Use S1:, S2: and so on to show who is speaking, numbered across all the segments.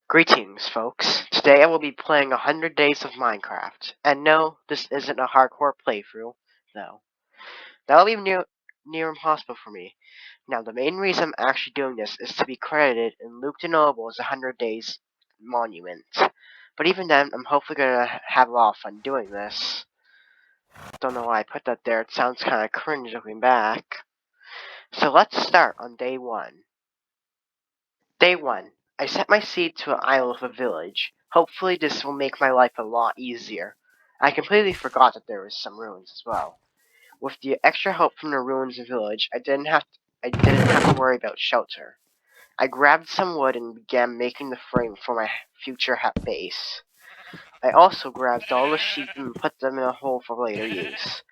S1: Greetings, folks. Today I will be playing 100 Days of Minecraft. And no, this isn't a hardcore playthrough, though. That'll be near impossible for me. Now, the main reason I'm actually doing this is to be credited in Luke de Noble's 100 Days monument. But even then, I'm hopefully gonna have a lot of fun doing this. Don't know why I put that there, it sounds kinda cringe looking back. So let's start on day 1. Day 1. I set my seed to an isle of a village. Hopefully this will make my life a lot easier. I completely forgot that there was some ruins as well. With the extra help from the ruins village, I didn't have to worry about shelter. I grabbed some wood and began making the frame for my future base. I also grabbed all the sheep and put them in a hole for later use.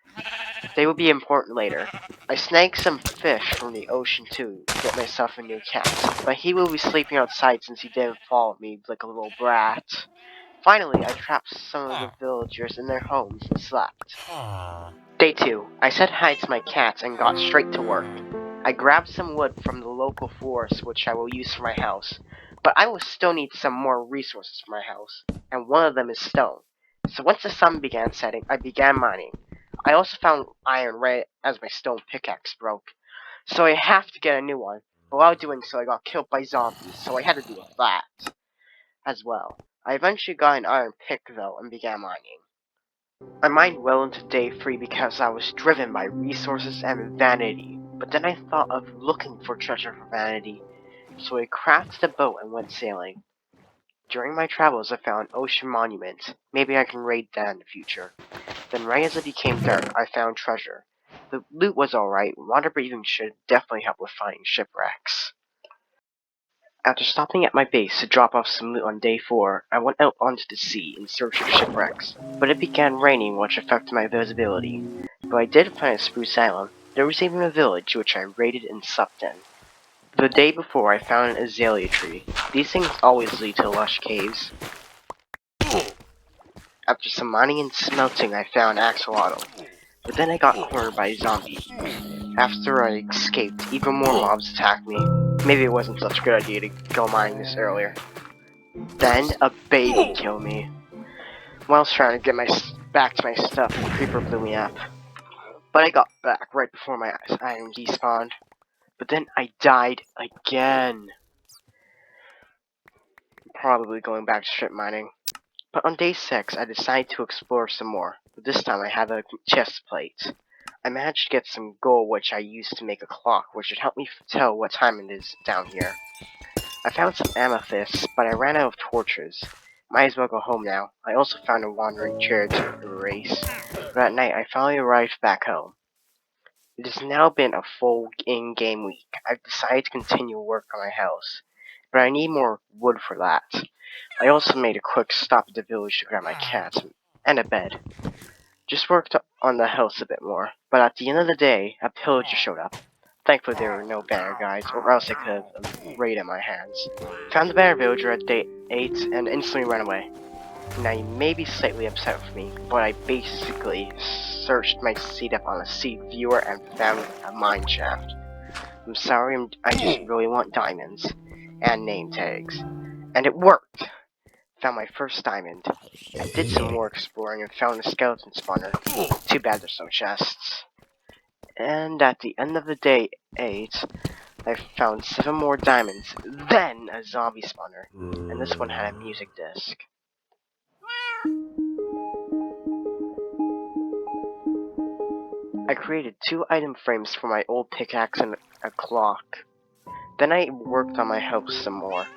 S1: They will be important later. I snagged some fish from the ocean too to get myself a new cat, but he will be sleeping outside since he didn't follow me like a little brat. Finally, I trapped some of the villagers in their homes and slept. Day 2. I said hi to my cats and got straight to work. I grabbed some wood from the local forest which I will use for my house, but I will still need some more resources for my house, and one of them is stone. So once the sun began setting, I began mining. I also found iron right as my stone pickaxe broke, so I have to get a new one. But while doing so, I got killed by zombies, so I had to deal with that as well. I eventually got an iron pick though and began mining. I mined well into day 3 because I was driven by resources and vanity, but then I thought of looking for treasure for vanity, so I crafted a boat and went sailing. During my travels, I found an ocean monument. Maybe I can raid that in the future. Then right as it became dark, I found treasure. The loot was alright, water breathing should definitely help with finding shipwrecks. After stopping at my base to drop off some loot on day 4, I went out onto the sea in search of shipwrecks, but it began raining which affected my visibility. But I did find a spruce island. There was even a village which I raided and supped in. The day before I found an azalea tree. These things always lead to lush caves. After some mining and smelting I found axolotl, but then I got cornered by a zombie. After I escaped, even more mobs attacked me. Maybe it wasn't such a good idea to go mining this earlier. Then a baby killed me. While I was trying to get back to my stuff, the creeper blew me up. But I got back right before my iron despawned. But then I died again. Probably going back to strip mining. But on day 6, I decided to explore some more. But this time I have a chest plate. I managed to get some gold which I used to make a clock, which should help me tell what time it is down here. I found some amethysts, but I ran out of torches. Might as well go home now. I also found a wandering chair to erase. But at night I finally arrived back home. It has now been a full in-game week. I've decided to continue work on my house, but I need more wood for that. I also made a quick stop at the village to grab my cat and a bed. Just worked on the house a bit more, but at the end of the day, a pillager showed up. Thankfully there were no banner guys, or else I could have raided my hands. Found the banner villager at day 8 and instantly ran away. Now you may be slightly upset with me, but I basically searched my seed up on a seed viewer and found a mine shaft. I'm sorry, I just really want diamonds and name tags. And it worked! Found my first diamond. I did some more exploring and found a skeleton spawner. Too bad there's no chests. And at the end of the day 8, I found 7 more diamonds, then a zombie spawner. And this one had a music disc. I created 2 item frames for my old pickaxe and a clock. Then I worked on my house some more.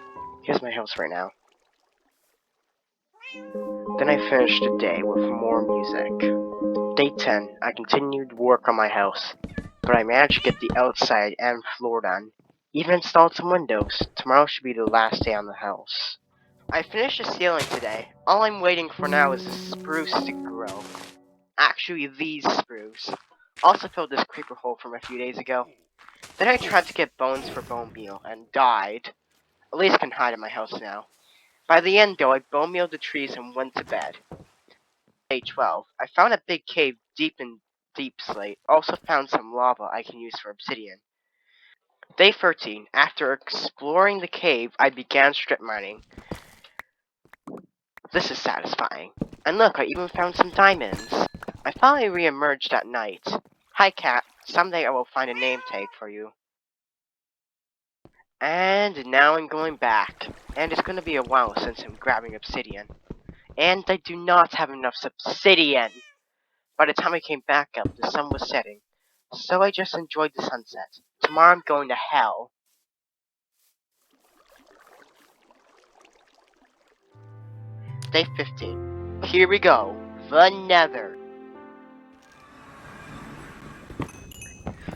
S1: Here's my house right now. Then I finished the day with more music. Day 10, I continued work on my house, but I managed to get the outside and floor done. Even installed some windows. Tomorrow should be the last day on the house. I finished the ceiling today. All I'm waiting for now is the spruce to grow. Actually, these spruce. Also filled this creeper hole from a few days ago. Then I tried to get bones for bone meal and died. At least I can hide in my house now. By the end though, I bone mealed the trees and went to bed. Day 12. I found a big cave deep in deep slate. Also found some lava I can use for obsidian. Day 13. After exploring the cave, I began strip mining. This is satisfying. And look, I even found some diamonds. I finally re-emerged at night. Hi, Cat. Someday I will find a name tag for you. And now I'm going back. And it's gonna be a while since I'm grabbing obsidian. And I do not have enough obsidian! By the time I came back up, the sun was setting. So I just enjoyed the sunset. Tomorrow I'm going to hell. Day 15. Here we go. The Nether.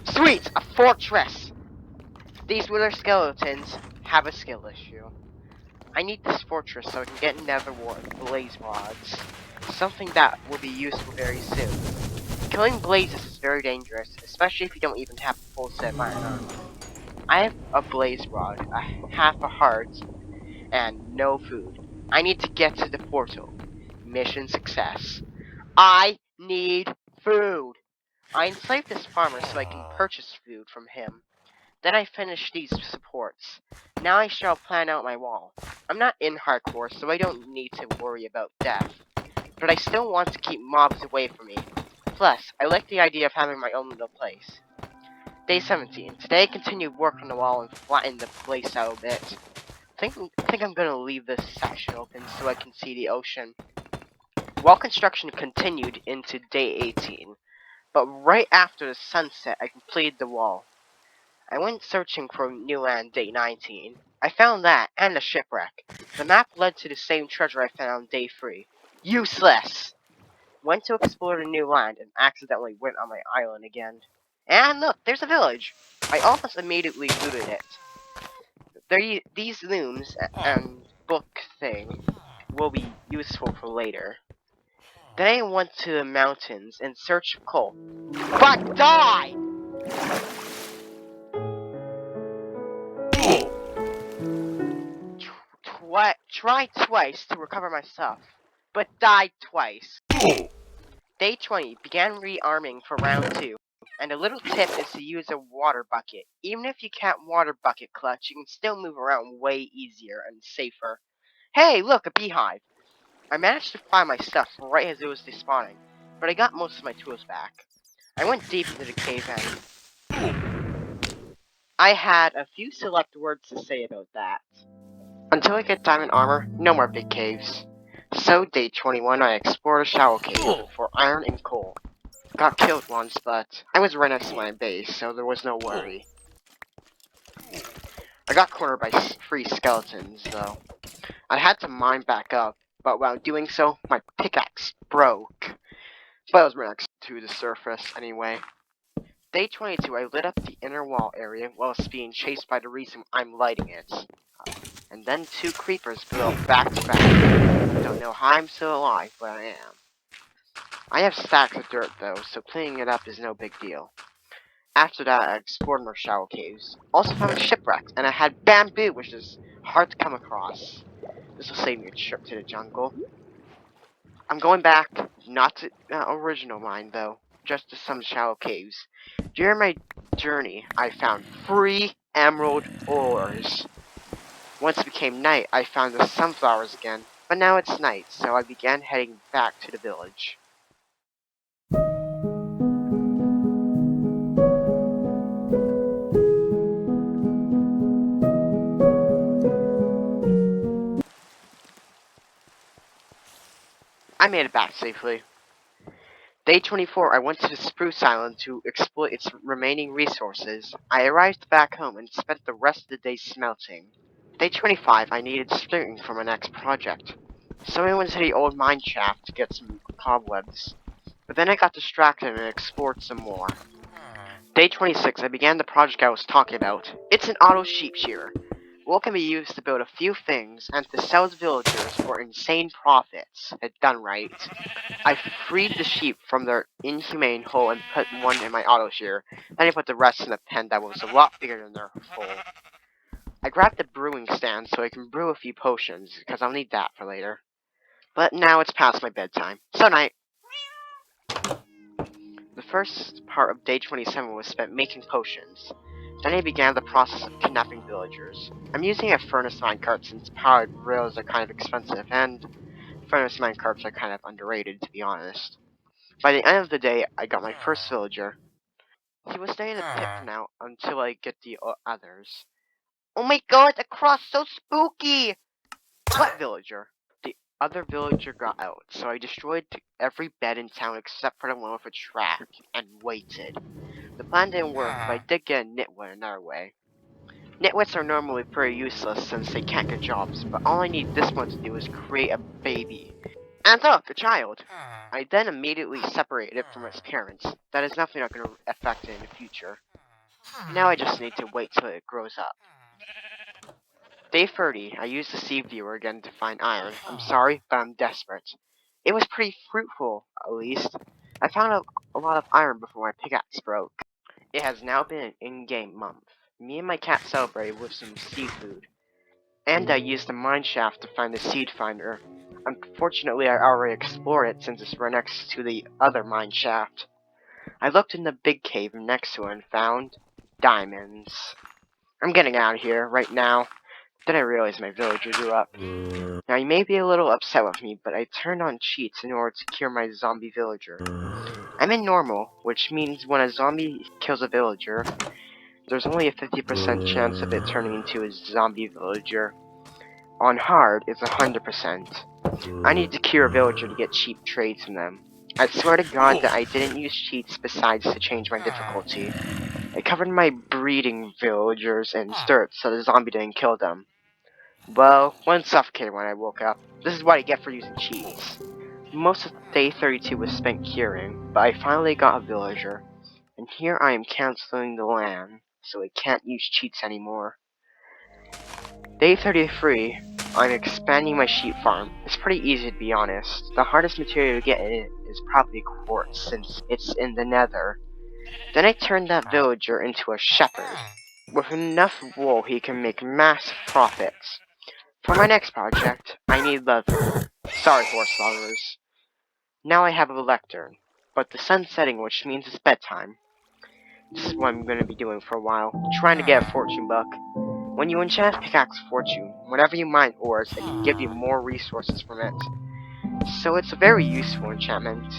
S1: Sweet! A fortress! These wither skeletons have a skill issue. I need this fortress so I can get nether blaze rods. Something that will be useful very soon. Killing blazes is very dangerous, especially if you don't even have a full set of iron armor. I have a blaze rod, half a heart, and no food. I need to get to the portal. Mission success. I need food! I enslaved this farmer so I can purchase food from him. Then I finished these supports. Now I shall plan out my wall. I'm not in hardcore, so I don't need to worry about death. But I still want to keep mobs away from me. Plus, I like the idea of having my own little place. Day 17. Today I continued work on the wall and flattened the place out a bit. I think I'm gonna leave this section open so I can see the ocean. Wall construction continued into day 18. But right after the sunset, I completed the wall. I went searching for new land day 19. I found that, and a shipwreck. The map led to the same treasure I found on day 3. Useless! Went to explore the new land and accidentally went on my island again. And look, there's a village! I almost immediately looted it. These looms and book thing will be useful for later. Then I went to the mountains in search of coal. But die! Tried twice to recover my stuff, but died twice. Day 20 began rearming for round 2, and a little tip is to use a water bucket. Even if you can't water bucket clutch, you can still move around way easier and safer. Hey, look, a beehive! I managed to find my stuff right as it was despawning, but I got most of my tools back. I went deep into the cave and I had a few select words to say about that. Until I get diamond armor, no more big caves. So day 21 I explored a shallow cave for iron and coal. Got killed once, but I was right next to my base, so there was no worry. I got cornered by 3 skeletons, though. I had to mine back up, but while doing so, my pickaxe broke. But I was right next to the surface anyway. Day 22 I lit up the inner wall area whilst being chased by the reason I'm lighting it. And then 2 creepers blew up back to back. Don't know how I'm still alive, but I am. I have stacks of dirt though, so cleaning it up is no big deal. After that, I explored more shallow caves. Also found a shipwreck, and I had bamboo, which is hard to come across. This will save me a trip to the jungle. I'm going back, not to original mine though, just to some shallow caves. During my journey, I found 3 emerald ores. Once it became night, I found the sunflowers again, but now it's night, so I began heading back to the village. I made it back safely. Day 24, I went to the Spruce Island to exploit its remaining resources. I arrived back home and spent the rest of the day smelting. Day 25, I needed splintering for my next project. So I went to the old mine shaft to get some cobwebs. But then I got distracted and explored some more. Day 26, I began the project I was talking about. It's an auto sheep shearer. Wool can be used to build a few things and to sell to villagers for insane profits, if done right. I freed the sheep from their inhumane hole and put one in my auto shearer. Then I put the rest in a pen that was a lot bigger than their hole. I grabbed the brewing stand so I can brew a few potions, because I'll need that for later. But now it's past my bedtime, so night. The first part of day 27 was spent making potions. Then I began the process of kidnapping villagers. I'm using a furnace minecart since powered rails are kind of expensive, and Famous minecarts are kind of underrated, to be honest. By the end of the day, I got my first villager. He will stay in the pit for now until I get the others. Oh my god, the cross so spooky! What villager? The other villager got out, so I destroyed every bed in town except for the one with a track, and waited. The plan didn't work, but I did get a nitwit another way. Nitwits are normally pretty useless since they can't get jobs, but all I need this one to do is create a baby. And look, a child! I then immediately separated it from its parents. That is nothing not going to affect it in the future. Now I just need to wait till it grows up. Day 30, I used the seed viewer again to find iron. I'm sorry, but I'm desperate. It was pretty fruitful, at least. I found a lot of iron before my pickaxe broke. It has now been an in-game month. Me and my cat celebrated with some seafood. And I used the mine shaft to find the seed finder. Unfortunately, I already explored it since it's right next to the other mine shaft. I looked in the big cave next to it and found diamonds. I'm getting out of here right now. Then I realized my villager grew up. Now you may be a little upset with me, but I turned on cheats in order to cure my zombie villager. I'm in normal, which means when a zombie kills a villager, there's only a 50% chance of it turning into a zombie villager. On hard, it's 100%. I need to cure a villager to get cheap trades from them. I swear to God that I didn't use cheats besides to change my difficulty. I covered my breeding villagers in dirt so the zombie didn't kill them. Well, one suffocated when I woke up. This is what I get for using cheats. Most of day 32 was spent curing, but I finally got a villager. And here I am canceling the land, so I can't use cheats anymore. Day 33, I'm expanding my sheep farm. It's pretty easy to be honest. The hardest material to get in it is probably quartz, since it's in the nether. Then I turned that villager into a shepherd. With enough wool, he can make massive profits. For my next project, I need leather. Sorry, horse lovers. Now I have a lectern, but the sun's setting, which means it's bedtime. This is what I'm going to be doing for a while, trying to get a fortune buck. When you enchant Pickaxe Fortune, whenever you mine ores, it can give you more resources from it. So it's a very useful enchantment.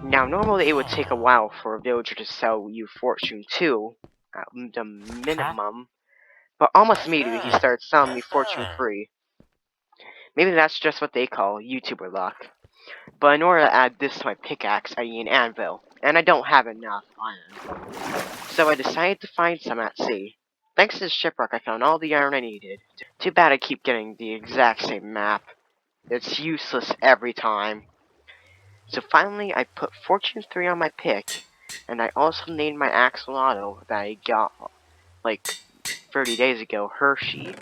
S1: Now, normally it would take a while for a villager to sell you Fortune 2, at the minimum, but almost immediately he started selling me Fortune 3. Maybe that's just what they call YouTuber luck. But in order to add this to my pickaxe, I need an anvil, and I don't have enough iron. So I decided to find some at sea. Thanks to the shipwreck, I found all the iron I needed. Too bad I keep getting the exact same map. It's useless every time. So finally, I put Fortune 3 on my pick, and I also named my axolotl that I got, like, 30 days ago, Hershey.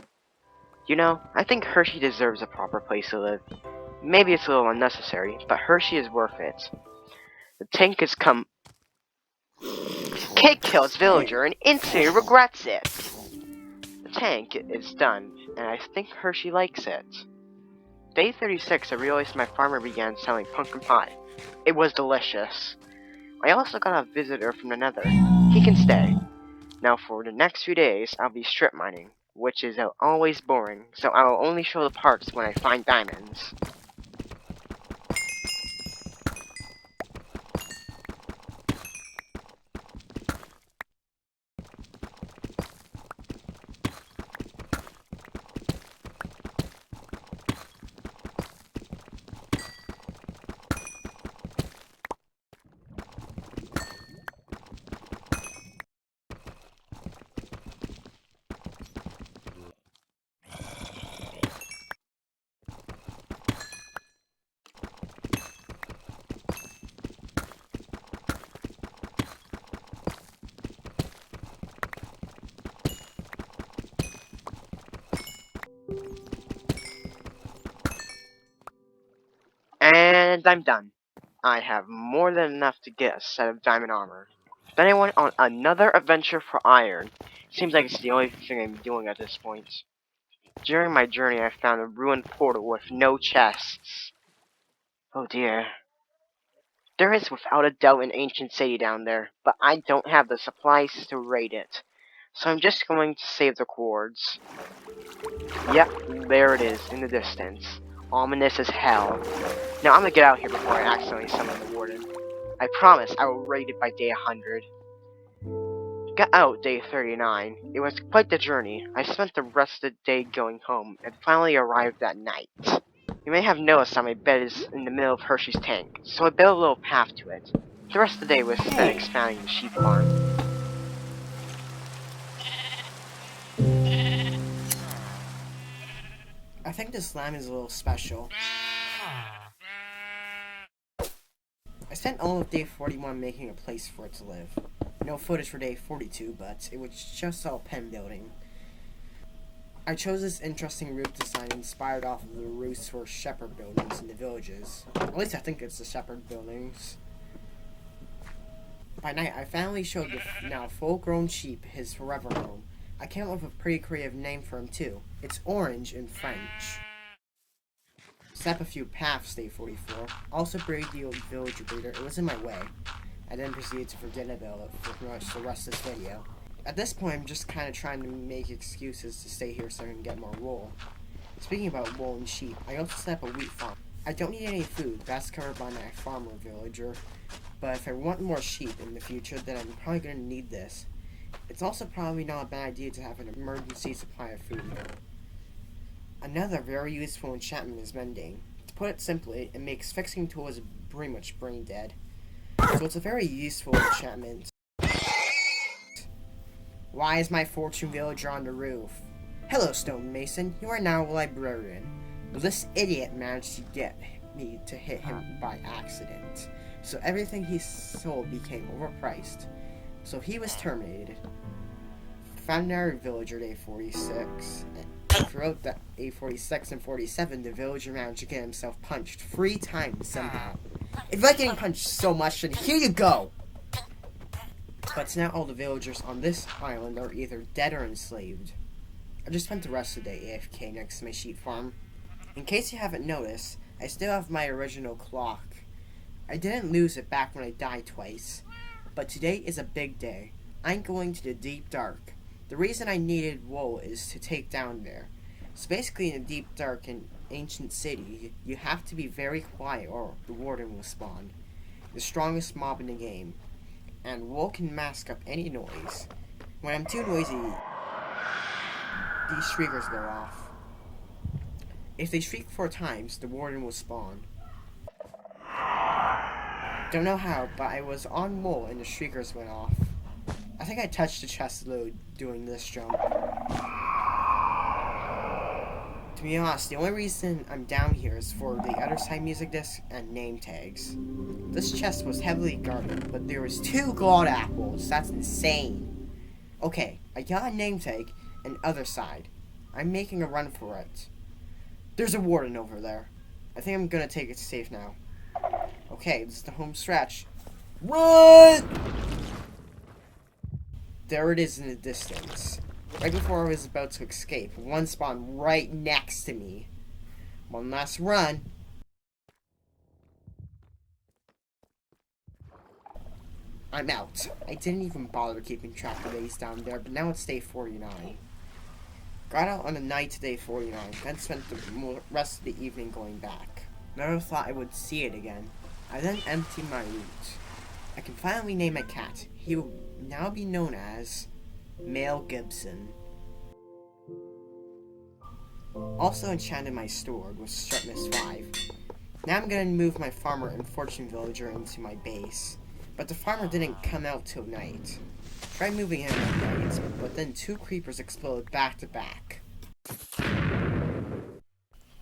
S1: You know, I think Hershey deserves a proper place to live. Maybe it's a little unnecessary, but Hershey is worth it. The tank has come. Kid kills villager and instantly regrets it. The tank is done, and I think Hershey likes it. Day 36, I realized my farmer began selling pumpkin pie. It was delicious. I also got a visitor from the nether. He can stay. Now for the next few days, I'll be strip mining, which is always boring, so I will only show the parts when I find diamonds. And I'm done. I have more than enough to get a set of diamond armor. Then I went on another adventure for iron. Seems like it's the only thing I'm doing at this point. During my journey, I found a ruined portal with no chests. Oh dear. There is without a doubt an ancient city down there, but I don't have the supplies to raid it. So I'm just going to save the quartz. Yep, there it is in the distance. ominous as hell. Now I'm gonna get out here before I accidentally summon the warden. I promise I will raid it by day 100. Got out day 39. It was quite the journey. I spent the rest of the day going home, and finally arrived that night. You may have noticed that my bed is in the middle of Hershey's tank, so I built a little path to it. The rest of the day was spent expanding the sheep farm.
S2: I think this lamb is a little special. I spent all of day 41 making a place for it to live. No footage for day 42, but it was just all pen building. I chose this interesting roof design inspired off of the roofs for shepherd buildings in the villages. At least I think it's the shepherd buildings. By night, I finally showed the now full-grown sheep his forever home. I came up with a pretty creative name for him too. It's Orange in French. Set up a few paths, day 44. Also buried the old villager breeder. It was in my way. I then proceeded to forget about it for pretty much the rest of this video. At this point, I'm just kind of trying to make excuses to stay here so I can get more wool. Speaking about wool and sheep, I also set up a wheat farm. I don't need any food, that's covered by my farmer villager. But if I want more sheep in the future, then I'm probably going to need this. It's also probably not a bad idea to have an emergency supply of food. Another very useful enchantment is mending. To put it simply, it makes fixing tools pretty much brain dead. So it's a very useful enchantment. Why is my fortune villager on the roof? Hello, stonemason. You are now a librarian. Well, this idiot managed to get me to hit him by accident. So everything he sold became overpriced. So he was terminated. Found another villager day 46. Throughout the day 46 and 47, the villager managed to get himself punched 3 times somehow. If you like getting punched so much, then here you go! But now all the villagers on this island are either dead or enslaved. I just spent the rest of the day AFK next to my sheep farm. In case you haven't noticed, I still have my original clock. I didn't lose it back when I died twice. But today is a big day. I'm going to the deep dark. The reason I needed wool is to take down there. So basically in the deep dark and ancient city, you have to be very quiet or the warden will spawn. The strongest mob in the game. And wool can mask up any noise. When I'm too noisy, these shriekers go off. If they shriek 4 times, the warden will spawn. Don't know how, but I was on wool and the shriekers went off. I think I touched the chest load doing this jump. To be honest, the only reason I'm down here is for the other side music disc and name tags. This chest was heavily guarded, but there was 2 gold apples. That's insane. Okay, I got a name tag and other side. I'm making a run for it. There's a warden over there. I think I'm gonna take it safe now. Okay, this is the home stretch. Run! There it is in the distance. Right before I was about to escape, one spawned right next to me. One last run. I'm out. I didn't even bother keeping track of days down there, but now it's day 49. Got out on a night to day 49, then spent the rest of the evening going back. Never thought I would see it again. I then emptied my loot. I can finally name my cat. He will now be known as Male Gibson. Also enchanted my sword with sharpness 5. Now I'm gonna move my farmer and fortune villager into my base. But the farmer didn't come out till night. Tried moving him at night, but then 2 creepers exploded back to back.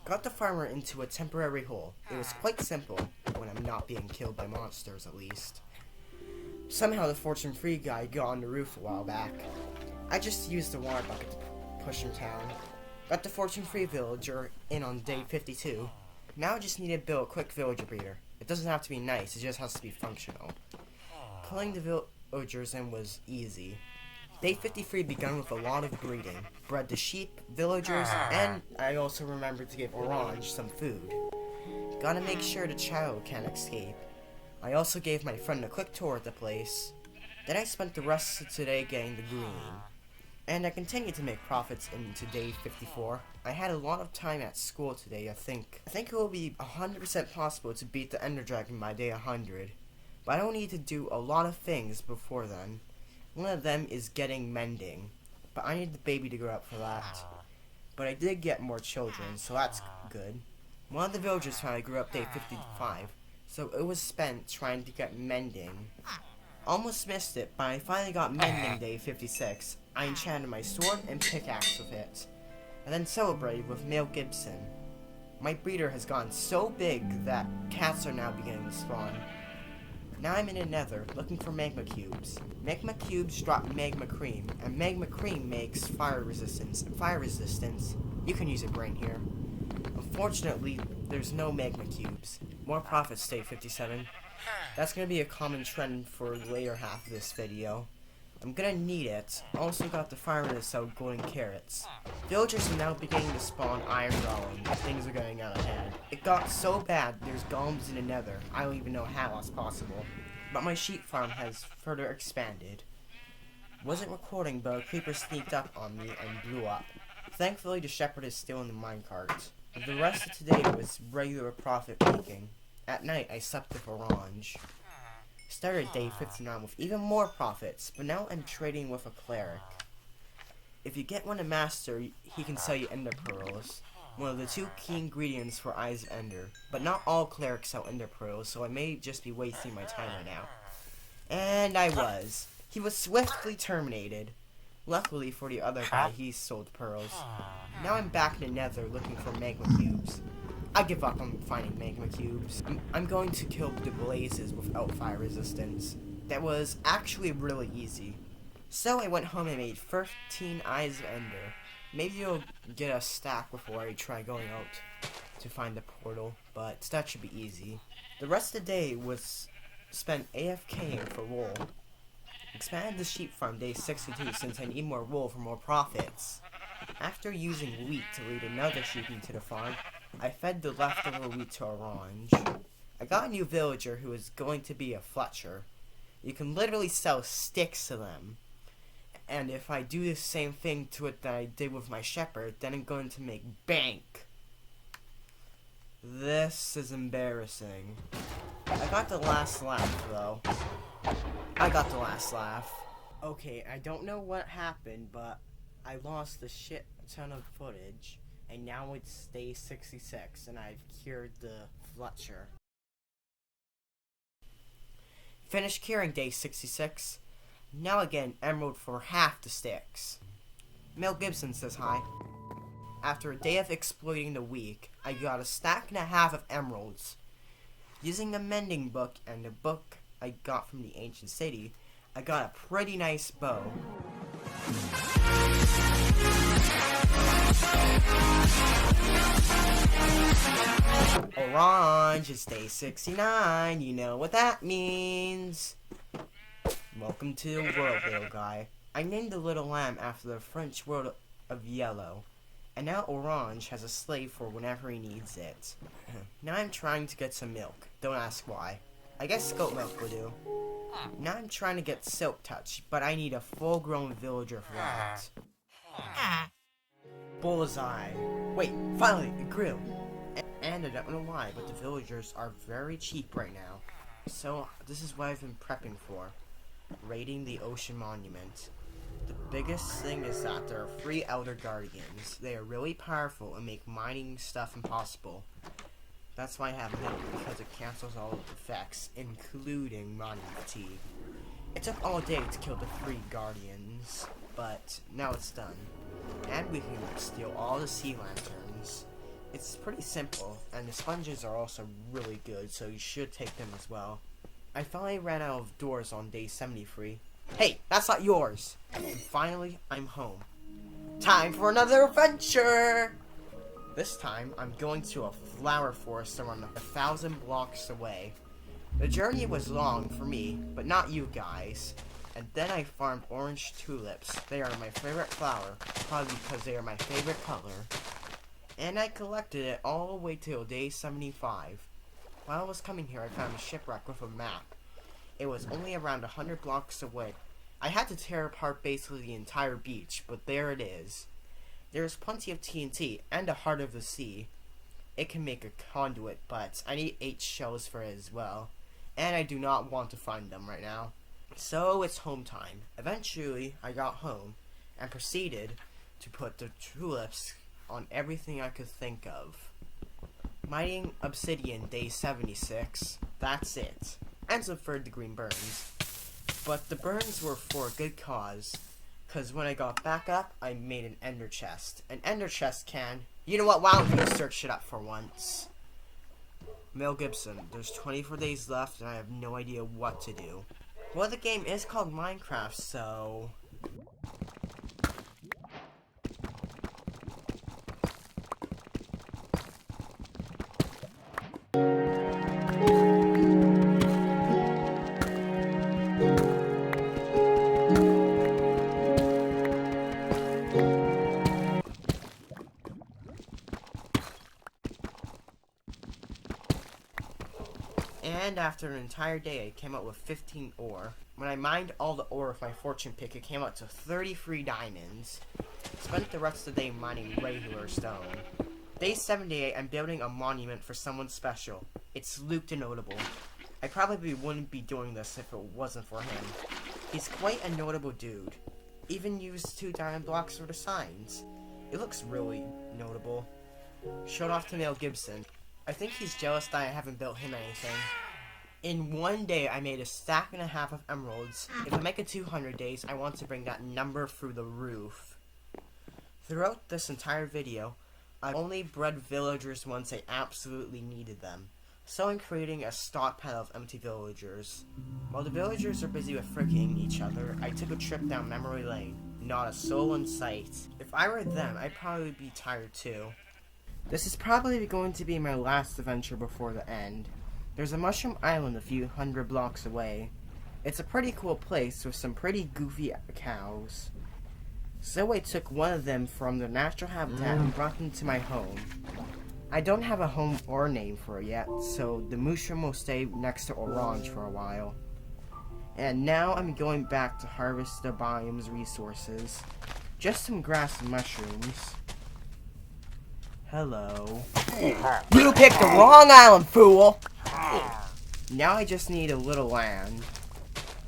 S2: Got the farmer into a temporary hole. It was quite simple, when I'm not being killed by monsters at least. Somehow the fortune free guy got on the roof a while back. I just used the water bucket to push him down. Got the fortune free villager in on day 52. Now I just need to build a quick villager breeder. It doesn't have to be nice, it just has to be functional. Pulling the villagers in was easy. Day 53 began with a lot of breeding. Bred the sheep, villagers, and I also remembered to give Orange some food. Gotta make sure the child can't escape. I also gave my friend a quick tour of the place. Then I spent the rest of today getting the green. And I continued to make profits into day 54. I had a lot of time at school today. I think it will be 100% possible to beat the Ender Dragon by day 100. But I don't need to do a lot of things before then. One of them is getting mending. But I need the baby to grow up for that. But I did get more children, so that's good. One of the villagers finally grew up day 55. So it was spent trying to get mending. Almost missed it, but I finally got mending day 56. I enchanted my sword and pickaxe with it, and then celebrated with Male Gibson. My breeder has gotten so big that cats are now beginning to spawn. Now I'm in the nether, looking for magma cubes. Magma cubes drop magma cream, and magma cream makes fire resistance. And fire resistance, you can use a brain here. Unfortunately, there's no magma cubes. More profits day 57. That's going to be a common trend for the later half of this video. I'm going to need it. Also got the fire to sell golden carrots. Villagers are now beginning to spawn iron golems. Things are going out of hand. It got so bad there's golems in the nether. I don't even know how that's possible. But my sheep farm has further expanded. Wasn't recording, but a creeper sneaked up on me and blew up. Thankfully the shepherd is still in the minecart. The rest of today was regular profit making. At night, I slept with Orange. Started day 59 with even more profits, but now I'm trading with a cleric. If you get one a master, he can sell you ender pearls, one of the two key ingredients for Eyes of Ender. But not all clerics sell ender pearls, so I may just be wasting my time right now. And I was. He was swiftly terminated. Luckily for the other guy, he sold pearls. Now I'm back in the nether looking for magma cubes. I give up on finding magma cubes. I'm going to kill the blazes without fire resistance. That was actually really easy. So I went home and made 13 Eyes of Ender. Maybe you'll get a stack before I try going out to find the portal, but that should be easy. The rest of the day was spent AFKing for wool. Expanded the sheep farm day 62 since I need more wool for more profits. After using wheat to lead another sheep into the farm, I fed the leftover wheat to Orange. I got a new villager who is going to be a Fletcher. You can literally sell sticks to them. And if I do the same thing to it that I did with my shepherd, then I'm going to make bank. This is embarrassing. I got the last laugh, though. I got the last laugh. Okay, I don't know what happened, but I lost a shit ton of footage. And now it's day 66, and I've cured the Fletcher. Finished curing day 66. Now again, emerald for half the sticks. Mel Gibson says hi. After a day of exploiting the weak, I got a stack and a half of emeralds. Using the mending book and the book I got from the ancient city, I got a pretty nice bow. Orange, it's day 69, you know what that means. Welcome to the world, little guy. I named the little lamb after the French word of yellow, and now Orange has a slave for whenever he needs it. Now I'm trying to get some milk, don't ask why. I guess goat milk will do. Now I'm trying to get Silk Touch, but I need a full-grown villager for that. Bullseye. Wait, finally, it grew. And I don't know why, but the villagers are very cheap right now. So, this is what I've been prepping for. Raiding the Ocean Monument. The biggest thing is that there are 3 Elder Guardians. They are really powerful and make mining stuff impossible. That's why I have milk, because it cancels all of the effects, including mining fatigue. It took all day to kill the 3 Guardians, but now it's done. And we can steal all the sea lanterns. It's pretty simple, and the sponges are also really good, so you should take them as well. I finally ran out of doors on day 73. Hey, that's not yours! And finally, I'm home. Time for another adventure! This time, I'm going to a flower forest around 1,000 blocks away. The journey was long for me, but not you guys. And then I farmed orange tulips. They are my favorite flower, probably because they are my favorite color. And I collected it all the way till day 75. While I was coming here, I found a shipwreck with a map. It was only around 100 blocks away. I had to tear apart basically the entire beach, but there it is. There's plenty of TNT and a heart of the sea. It can make a conduit, but I need 8 shells for it as well. And I do not want to find them right now. So it's home time. Eventually, I got home and proceeded to put the tulips on everything I could think of. Mining obsidian day 76. That's it. And some 3rd degree burns. But the burns were for a good cause. Because when I got back up, I made an ender chest. An ender chest can... You know what? Why don't you search it up for once? Mel Gibson. There's 24 days left and I have no idea what to do. Well, the game is called Minecraft, so... And after an entire day, I came out with 15 ore. When I mined all the ore with my fortune pick, it came out to 33 diamonds. Spent the rest of the day mining regular stone. Day 78, I'm building a monument for someone special. It's Luke the Notable. I probably wouldn't be doing this if it wasn't for him. He's quite a notable dude. Even used 2 diamond blocks for the signs. It looks really notable. Showed off to Mel Gibson. I think he's jealous that I haven't built him anything. In one day, I made a stack and a half of emeralds. If I make it 200 days, I want to bring that number through the roof. Throughout this entire video, I only bred villagers once I absolutely needed them. So I'm creating a stockpile of empty villagers. While the villagers are busy with freaking each other, I took a trip down memory lane. Not a soul in sight. If I were them, I'd probably be tired too. This is probably going to be my last adventure before the end. There's a mushroom island a few hundred blocks away. It's a pretty cool place with some pretty goofy cows. So I took one of them from their natural habitat and brought them to my home. I don't have a home or name for it yet, so the mushroom will stay next to Orange for a while. And now I'm going back to harvest the biome's resources. Just some grass and mushrooms. Hello. You picked the wrong island, fool! Now I just need a little land.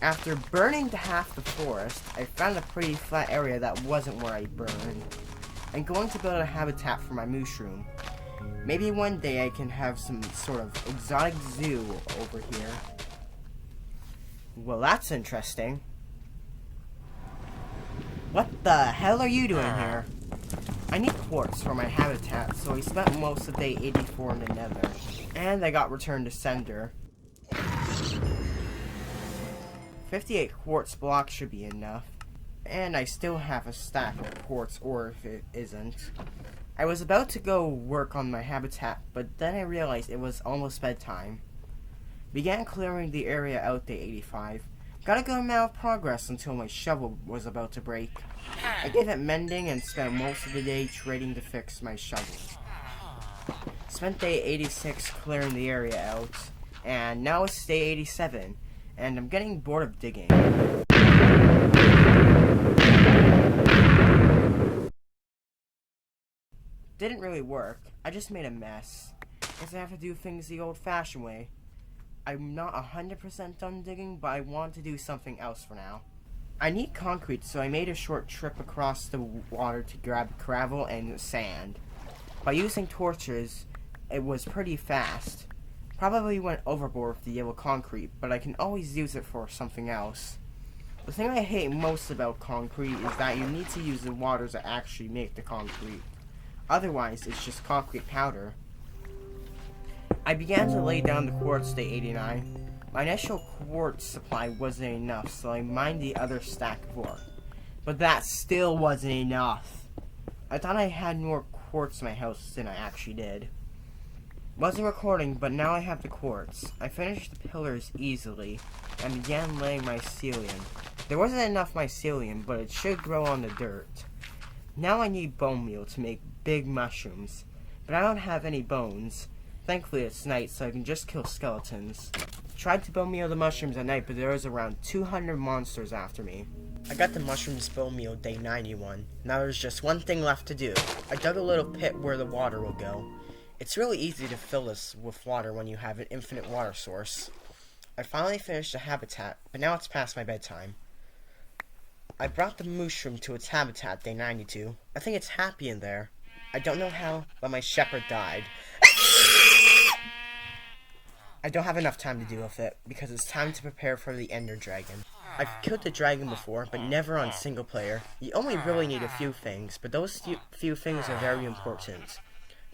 S2: After burning to half the forest, I found a pretty flat area that wasn't where I burned. I'm going to build a habitat for my mushroom. Maybe one day I can have some sort of exotic zoo over here. Well, that's interesting. What the hell are you doing here? I need quartz for my habitat, so I spent most of day 84 in the nether. And I got returned to sender. 58 quartz blocks should be enough. And I still have a stack of quartz ore if it isn't. I was about to go work on my habitat, but then I realized it was almost bedtime. Began clearing the area out day 85. Got a good amount of progress until my shovel was about to break. I gave it mending and spent most of the day trading to fix my shovel. Spent day 86 clearing the area out, and now it's day 87, and I'm getting bored of digging. Didn't really work. I just made a mess. Guess I have to do things the old-fashioned way. I'm not 100% done digging, but I want to do something else for now. I need concrete, so I made a short trip across the water to grab gravel and sand. By using torches, it was pretty fast. Probably went overboard with the yellow concrete, but I can always use it for something else. The thing I hate most about concrete is that you need to use the water to actually make the concrete. Otherwise, it's just concrete powder. I began to lay down the quartz day 89. My initial quartz supply wasn't enough, so I mined the other stack of ore. But that still wasn't enough. I thought I had more quartz in my house than I actually did. Wasn't recording, but now I have the quartz. I finished the pillars easily, and began laying mycelium. There wasn't enough mycelium, but it should grow on the dirt. Now I need bone meal to make big mushrooms, but I don't have any bones. Thankfully it's night, so I can just kill skeletons. Tried to bone meal the mushrooms at night, but there was around 200 monsters after me. I got the mushrooms bone meal day 91. Now there's just one thing left to do. I dug a little pit where the water will go. It's really easy to fill this with water when you have an infinite water source. I finally finished the habitat, but now it's past my bedtime. I brought the mushroom to its habitat day 92. I think it's happy in there. I don't know how, but my shepherd died. I don't have enough time to deal with it, because it's time to prepare for the Ender Dragon. I've killed the dragon before, but never on single player. You only really need a few things, but those few things are very important.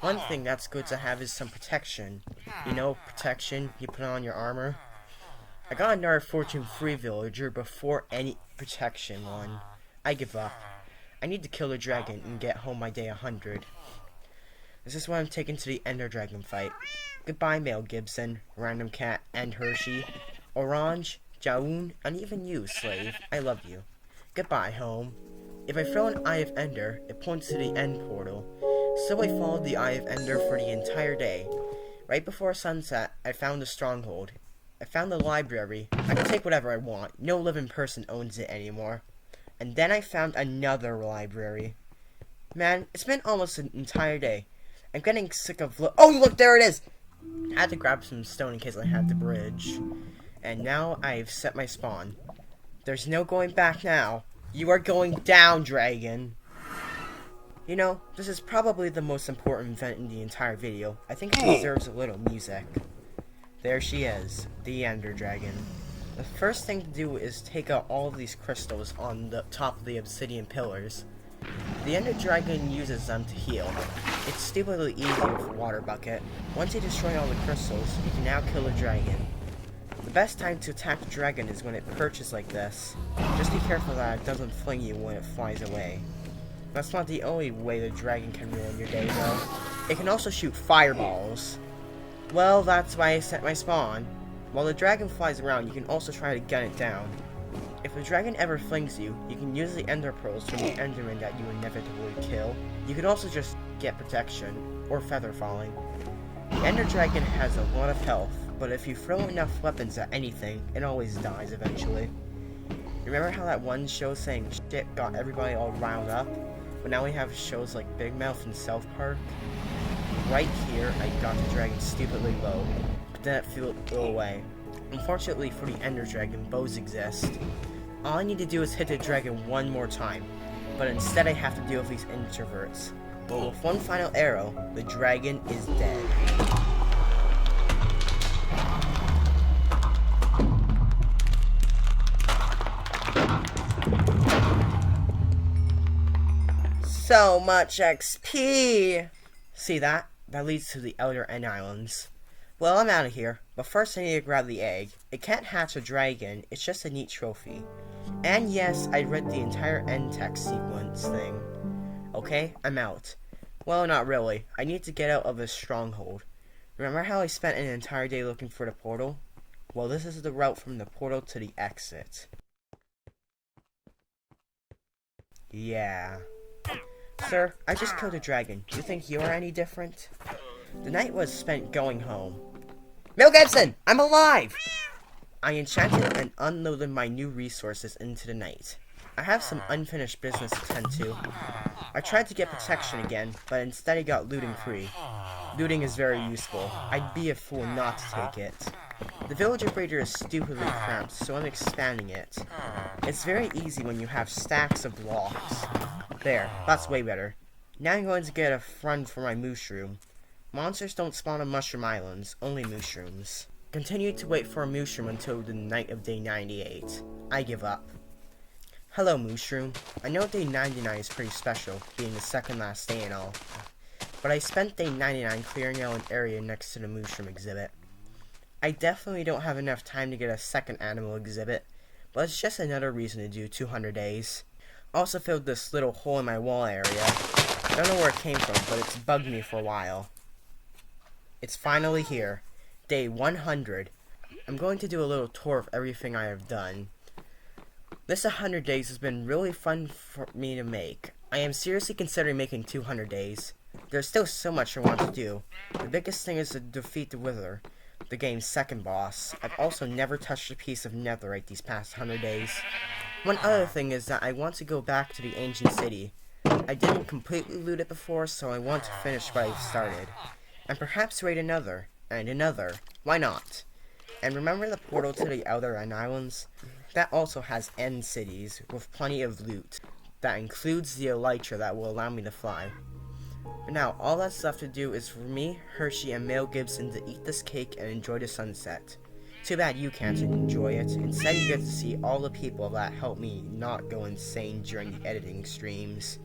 S2: One thing that's good to have is some protection. You know, protection, you put on your armor. I got another Fortune 3 villager before any protection one. I give up. I need to kill the dragon and get home by day 100. This is why I'm taking to the Ender Dragon fight. Goodbye, Male Gibson, Random Cat, and Hershey, Orange, Jaun, and even you, Slave. I love you. Goodbye, home. If I throw an Eye of Ender, it points to the end portal. So I followed the Eye of Ender for the entire day. Right before sunset, I found the stronghold. I found the library. I can take whatever I want. No living person owns it anymore. And then I found another library. Man, it's been almost an entire day. I'm getting sick of oh, look, there it is! I had to grab some stone in case I had the bridge. And now I've set my spawn. There's no going back now. You are going down, dragon. You know, this is probably the most important event in the entire video. I think it deserves a little music. There she is, the Ender Dragon. The first thing to do is take out all of these crystals on the top of the obsidian pillars. The Ender Dragon uses them to heal. It's stupidly easy with a water bucket. Once you destroy all the crystals, you can now kill the dragon. The best time to attack the dragon is when it perches like this. Just be careful that it doesn't fling you when it flies away. That's not the only way the dragon can ruin your day though. It can also shoot fireballs. Well, that's why I set my spawn. While the dragon flies around, you can also try to gun it down. If the dragon ever flings you, you can use the ender pearls from the enderman that you inevitably kill. You can also just get protection, or feather falling. The ender dragon has a lot of health, but if you throw enough weapons at anything, it always dies eventually. Remember how that one show saying shit got everybody all riled up? But now we have shows like Big Mouth and South Park. Right here, I got the dragon stupidly low, but then it flew away. Unfortunately for the Ender Dragon, bows exist. All I need to do is hit the dragon one more time, but instead I have to deal with these introverts. But with one final arrow, the dragon is dead. So much XP! See that? That leads to the Elder End Islands. Well, I'm out of here, but first I need to grab the egg. It can't hatch a dragon, it's just a neat trophy. And yes, I read the entire end text sequence thing. Okay, I'm out. Well, not really. I need to get out of this stronghold. Remember how I spent an entire day looking for the portal? Well, this is the route from the portal to the exit. Yeah. Sir, I just killed a dragon. Do you think you're any different? The night was spent going home. Mel Gibson! I'm alive! I enchanted and unloaded my new resources into the night. I have some unfinished business to tend to. I tried to get protection again, but instead I got looting free. Looting is very useful. I'd be a fool not to take it. The villager breeder is stupidly cramped, so I'm expanding it. It's very easy when you have stacks of blocks. There, that's way better. Now I'm going to get a friend for my mushroom. Monsters don't spawn on mushroom islands, only mushrooms. Continue to wait for a mushroom until the night of day 98. I give up. Hello, mushroom. I know day 99 is pretty special, being the second last day and all. But I spent day 99 clearing out an area next to the mushroom exhibit. I definitely don't have enough time to get a second animal exhibit, but it's just another reason to do 200 days. Also filled this little hole in my wall area. Don't know where it came from, but it's bugged me for a while. It's finally here. Day 100. I'm going to do a little tour of everything I have done. This 100 days has been really fun for me to make. I am seriously considering making 200 days. There's still so much I want to do. The biggest thing is to defeat the Wither. the game's second boss. I've also never touched a piece of netherite these past 100 days. One other thing is that I want to go back to the ancient city. I didn't completely loot it before, so I want to finish what I've started. And perhaps raid another, and another. Why not? And remember the portal to the Outer Islands? That also has end cities, with plenty of loot. That includes the elytra that will allow me to fly. But now, all that's left to do is for me, Hershey, and Mel Gibson to eat this cake and enjoy the sunset. Too bad you can't enjoy it. Instead, you get to see all the people that help me not go insane during the editing streams.